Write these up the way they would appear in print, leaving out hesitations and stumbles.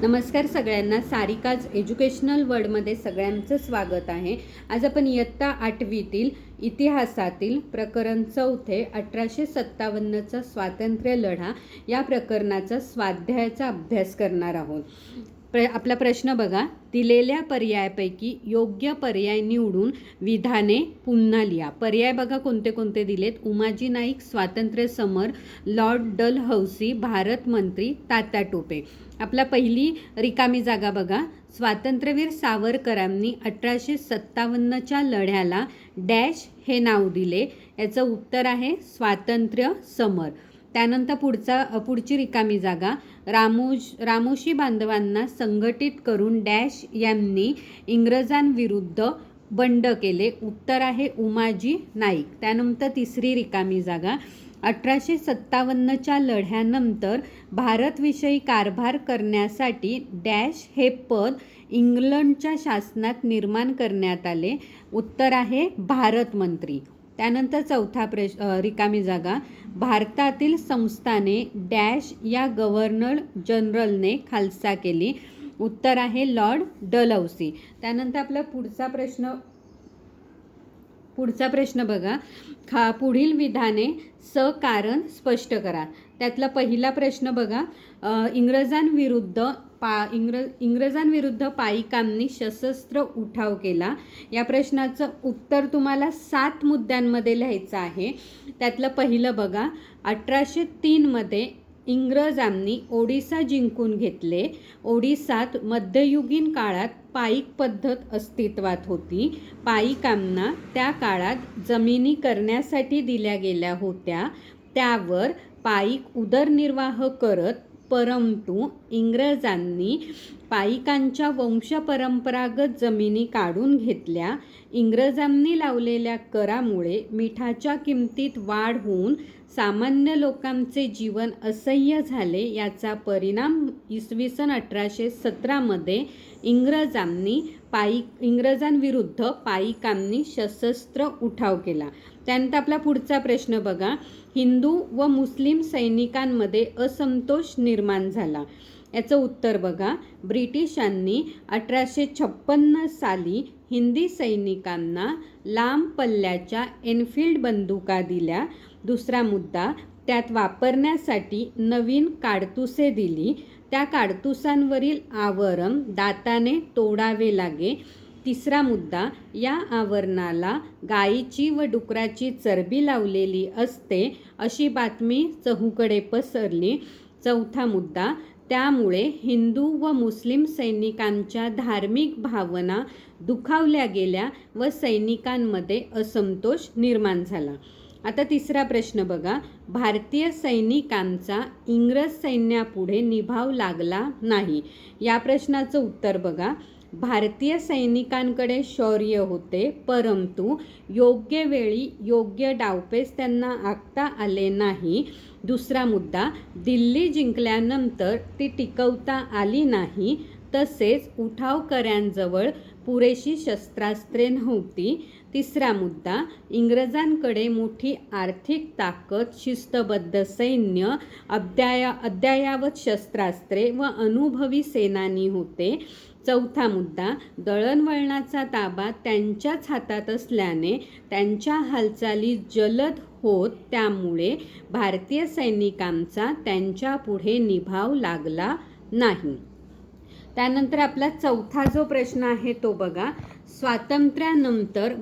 नमस्कार सगळ्यांना, सारिकाज एज्युकेशनल वर्ल्डमध्ये सगळ्यांचं स्वागत आहे. आज आपण इयत्ता 8वीतील इतिहासातील प्रकरण 4 1857चा स्वातंत्र्य लढा या प्रकरणाचा स्वाध्यायाचा अभ्यास करणार आहोत. आपला प्रश्न बघा. दिलेल्या पर्यायापैकी योग्य पर्याय निवडून विधाने पुन्हा लिहा. पर्याय बघा कोणते कोणते दिलेत. उमाजी नाईक, स्वातंत्र्य समर, लॉर्ड डलहौसी, भारत मंत्री, तात्या टोपे. आपला पहिली रिकामी जागा बघा. स्वातंत्र्यवीर सावरकरांनी 1857च्या लढ्याला डॅश हे नाव दिले. याचं उत्तर आहे स्वातंत्र्य समर. त्यानंतर पुढची रिकामी जागा. रामोशी बांधवांना संघटित करून डॅश यांनी इंग्रजांविरुद्ध बंड केले. उत्तर आहे उमाजी नाईक. त्यानंतर तिसरी रिकामी जागा. 1857च्या लढ्यानंतर भारतविषयी कारभार करण्यासाठी डॅश हे पद इंग्लंडच्या शासनात निर्माण करण्यात आले. उत्तर आहे भारत मंत्री. त्यानंतर चौथा रिकामी जागा. भारतातील संस्थाने डॅश या गव्हर्नर जनरलने खालसा केली. उत्तर आहे लॉर्ड डलहौसी. त्यानंतर आपला पुढचा प्रश्न बघा. पुढील विधाने सकारण स्पष्ट करा. त्यातला पहिला प्रश्न बघा. इंग्रजांविरुद्ध पाईकांनी सशस्त्र उठाव केला. या प्रश्नाचं उत्तर तुम्हाला 7 मुद्द्यांमध्ये लिहायचं आहे. त्यातलं पहिलं बघा. 1803 इंग्रजांनी ओडिसा जिंकून घेतले. ओडिसात मध्ययुगीन काळात पाईक पद्धत अस्तित्वात होती. पाईकांना त्या काळात जमिनी करण्यासाठी दिल्या गेल्या होत्या. त्यावर पाईक उदरनिर्वाह करत, परंतु इंग्रजांनी पाईकांच्या वंशपरंपरागत जमिनी काढून घेतल्या. इंग्रजांनी लावलेल्या करामुळे मिठाच्या किमतीत वाढ होऊन सामान्य लोकांचे जीवन असह्य झाले. याचा परिणाम इसवी सन 1817 इंग्रजांविरुद्ध पाईकांनी सशस्त्र उठाव केला. त्यानंतर आपला पुढचा प्रश्न बघा. हिंदू व मुस्लिम सैनिकांमध्ये असंतोष निर्माण झाला. याचं उत्तर बघा. ब्रिटिशांनी 1856 साली हिंदी सैनिकांना लांब पल्ल्याच्या एनफिल्ड बंदुका दिल्या. दुसरा मुद्दा. त्यात वापरण्यासाठी नवीन काडतुसे दिली. त्या काडतुसांवरील आवरण दाताने तोडावे लागे. तिसरा मुद्दा. या आवरणाला गायीची व डुकराची चरबी लावलेली असते अशी बातमी चहूकडे पसरली. चौथा मुद्दा. त्यामुळे हिंदू व मुस्लिम सैनिकांच्या धार्मिक भावना दुखावल्या गेल्या व सैनिकांमध्ये असंतोष निर्माण झाला. आता तिसरा प्रश्न बघा. भारतीय सैनिकांचा इंग्रज सैन्यापुढे निभाव लागला नाही. या प्रश्नाचं उत्तर बघा. भारतीय सैनिकांकडे शौर्य होते, परंतु योग्य वेळी योग्य डावपेच त्यांना आखता आले नाही. दुसरा मुद्दा. दिल्ली जिंकल्यानंतर ती टिकवता आली नाही. तसेच उठावकऱ्यांजवळ पुरेशी शस्त्रास्त्रे नव्हती. तिसरा मुद्दा. इंग्रजांकडे मोठी आर्थिक ताकद, शिस्तबद्ध सैन्य, अद्ययावत शस्त्रास्त्रे व अनुभवी सेनानी होते. चौथा मुद्दा. दळणवळणाचा ताबा त्यांच्याच हातात असल्याने त्यांच्या हालचाली जलद होत, त्यामुळे भारतीय सैनिकांचा त्यांच्यापुढे निभाव लागला नाही. त्यानंतर आपला चौथा जो प्रश्न आहे तो बघा. स्वातंत्र्यानंतर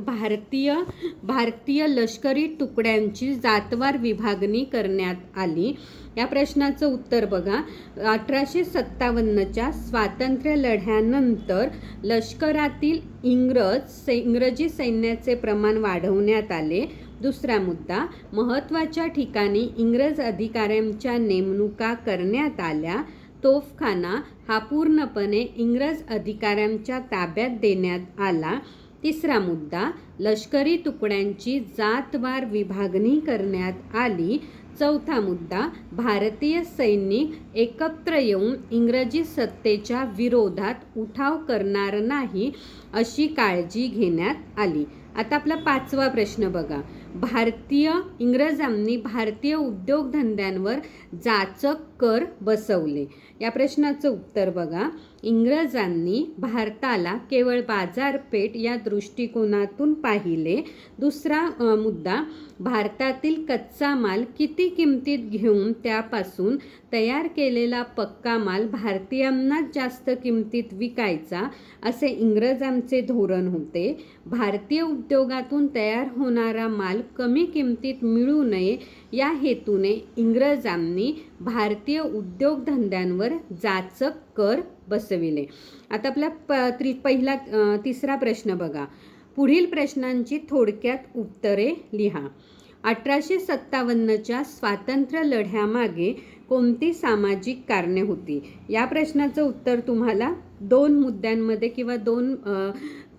भारतीय लष्करी तुकड्यांची जातवार विभागणी करण्यात आली. या प्रश्नाचं उत्तर बघा. 1857च्या स्वातंत्र्य लढ्यानंतर लष्करातील इंग्रजी सैन्याचे प्रमाण वाढवण्यात आले. दुसरा मुद्दा. महत्त्वाच्या ठिकाणी इंग्रज अधिकाऱ्यांच्या नेमणुका करण्यात आल्या. तोफखाना हा पूर्णपणे इंग्रज अधिकाऱ्यांच्या ताब्यात देण्यात आला. तिसरा मुद्दा. लष्करी तुकड्यांची जातवार विभागणी करण्यात आली. चौथा मुद्दा. भारतीय सैनिक एकत्र येऊन इंग्रजी सत्तेच्या विरोधात उठाव करणार नाही अशी काळजी घेण्यात आली. आता आपला 5वा प्रश्न बघा. इंग्रजांनी भारतीय उद्योगधंद्यांवर जाचक कर बसवले? या प्रश्नाचं उत्तर बघा. इंग्रजांनी भारताला केवळ बाजारपेठ या दृष्टिकोनातून पाहिले. दुसरा मुद्दा, भारतातील कच्चा माल किती किमतीत घेऊन त्यापासून तयार केलेला पक्का माल भारतीयांनाच जास्त किमतीत विकायचा असे इंग्रजांचे धोरण होते. भारतीय उद्योगातून तयार होणारा माल कमी किमतीत मिळू नये या हेतूने इंग्रजांनी भारतीय उद्योगधंद्यांवर जाचक कर बसविले. आता आपला तिसरा प्रश्न बघा. पुढील प्रश्नांची थोडक्यात उत्तरे लिहा. 1857च्या स्वातंत्र्य लढ्यामागे कोणती सामाजिक कारणे होती? या प्रश्नाचं उत्तर तुम्हाला 2 मुद्द्यांमध्ये किंवा 2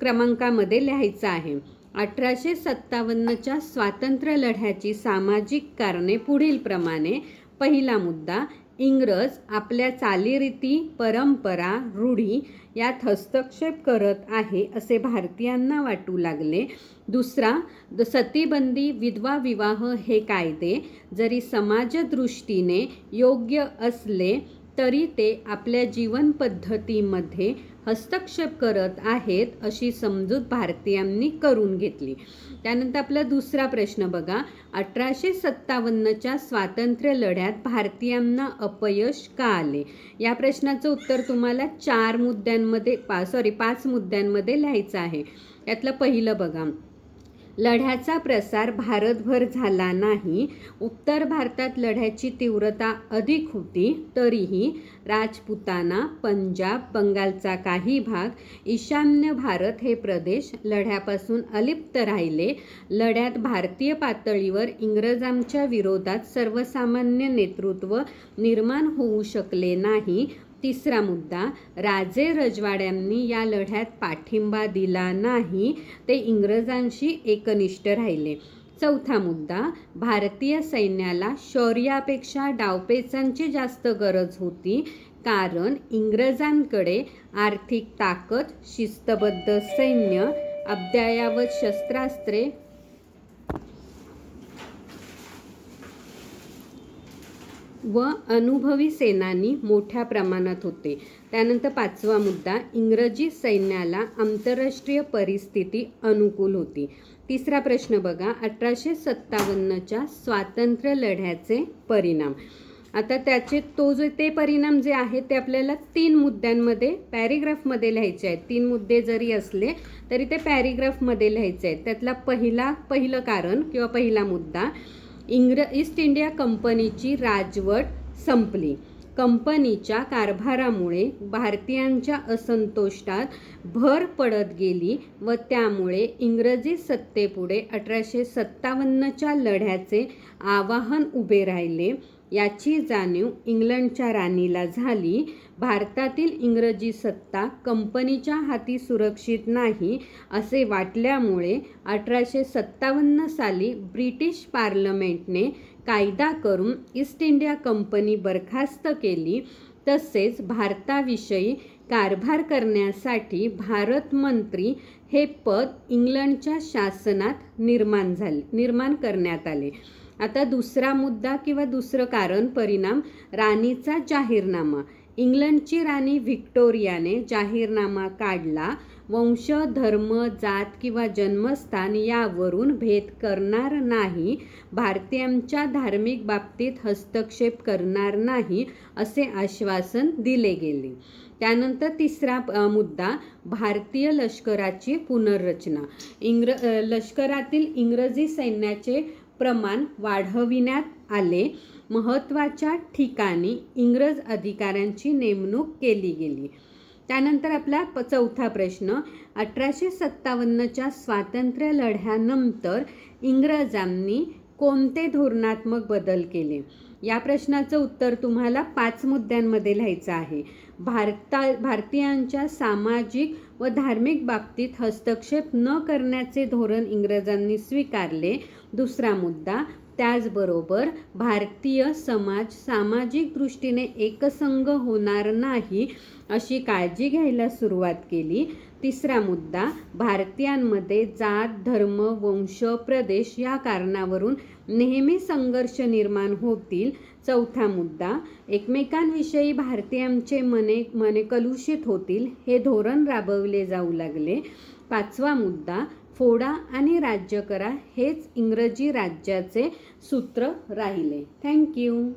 क्रमांकामध्ये लिहायचं आहे. 1857च्या स्वातंत्र्य लढ्याची सामाजिक कारणे पुढील प्रमाणे. पहिला मुद्दा, इंग्रज आपल्या चालीरीती, परंपरा, रूढी यात हस्तक्षेप करत आहे असे भारतीयांना वाटू लागले. दुसरा, सतीबंदी, विधवा विवाह हे कायदे जरी समाजदृष्टीने योग्य असले तरी ते आपल्या जीवन पद्धतीमध्ये हस्तक्षेप करत आहेत अशी समजूत भारतीयांनी करून घेतली. त्यानंतर आपला दुसरा प्रश्न बघा. 1857च्या स्वातंत्र्य लढ्यात भारतीयांना अपयश का आले? या प्रश्नाचं उत्तर तुम्हाला 5 मुद्द्यांमध्ये लिहायचं आहे. यातलं पहिलं बघा. लढ्याचा प्रसार भारतभर झाला नाही. उत्तर भारतात लढ्याची तीव्रता अधिक होती तरीही राजपुताना, पंजाब, बंगालचा काही भाग, ईशान्य भारत हे प्रदेश लढ्यापासून अलिप्त राहिले. लढ्यात भारतीय पातळीवर इंग्रजांच्या विरोधात सर्वसामान्य नेतृत्व निर्माण होऊ शकले नाही. तिसरा मुद्दा, राजे रजवाड्यांनी या लढ्यात पाठिंबा दिला नाही. ते इंग्रजांशी एकनिष्ठ राहिले. चौथा मुद्दा, भारतीय सैन्याला शौर्यापेक्षा डावपेचांची जास्त गरज होती कारण इंग्रजांकडे आर्थिक ताकद, शिस्तबद्ध सैन्य, अद्ययावत शस्त्रास्त्रे व अनुभवी सेनानी मोठ्या प्रमाणात होते. त्यानंतर 5वा मुद्दा, इंग्रजी सैन्याला आंतरराष्ट्रीय परिस्थिती अनुकूल होती. तिसरा प्रश्न बघा. 1857च्या स्वातंत्र्य लढ्याचे परिणाम. आता ते परिणाम जे आहेत ते आपल्याला 3 मुद्द्यांमध्ये पॅरेग्राफमध्ये लिहायचे आहेत. 3 मुद्दे जरी असले तरी ते पॅरेग्राफमध्ये लिहायचे आहेत. त्यातला पहिलं कारण किंवा पहिला मुद्दा, ईस्ट इंडिया कंपनीची राजवट संपली. कंपनीच्या कारभारामुळे भारतीयांच्या असंतोषात भर पडत गेली व त्यामुळे इंग्रजी सत्तेपुढे 1857च्या लढ्याचे आव्हान उभे राहिले. याची जाणीव इंग्लंडच्या राणीला झाली. भारतातील इंग्रजी सत्ता कंपनीच्या हाती सुरक्षित नाही असे वाटल्यामुळे 1857 साली ब्रिटिश पार्लमेंटने कायदा करून ईस्ट इंडिया कंपनी बरखास्त केली. तसेच भारताविषयी कारभार करण्यासाठी भारत मंत्री हे पद इंग्लंडच्या शासनात निर्माण करण्यात आले. आता दुसरा मुद्दा किंवा दुसरं कारण परिणाम, राणीचा जाहीरनामा. इंग्लंडची राणी व्हिक्टोरियाने जाहीरनामा काढला. वंश, धर्म, जात किंवा जन्मस्थान यावरून भेद करणार नाही, भारतीयांच्या धार्मिक बाबतीत हस्तक्षेप करणार नाही असे आश्वासन दिले गेले. त्यानंतर तिसरा मुद्दा, भारतीय लष्कराची पुनर्रचना. लष्करातील इंग्रजी सैन्याचे प्रमाण वाढविण्यात आले. महत्त्वाच्या ठिकाणी इंग्रज अधिकाऱ्यांची नेमणूक केली गेली. त्यानंतर आपला चौथा प्रश्न, 1857च्या स्वातंत्र्य लढ्यानंतर इंग्रजांनी कोणते धोरणात्मक बदल केले? या प्रश्नाचं उत्तर तुम्हाला 5 मुद्द्यांमध्ये लिहायचं आहे. भारतीयांच्या सामाजिक व धार्मिक बाबतीत हस्तक्षेप न करण्याचे धोरण इंग्रजांनी स्वीकारले. दुसरा मुद्दा, त्याचबरोबर भारतीय समाज सामाजिक दृष्टीने एकसंघ होणार नाही अशी काळजी घ्यायला सुरुवात केली. तिसरा मुद्दा, भारतीयांमध्ये जात, धर्म, वंश, प्रदेश या कारणावरून नेहमी संघर्ष निर्माण होतील. चौथा मुद्दा, एकमेकांविषयी भारतीयांचे मने कलुषित होतील हे धोरण राबवले जाऊ लागले. पाचवा मुद्दा, फोडा आणि राज्य करा हेच इंग्रजी राज्याचे सूत्र राहिले. थँक्यू.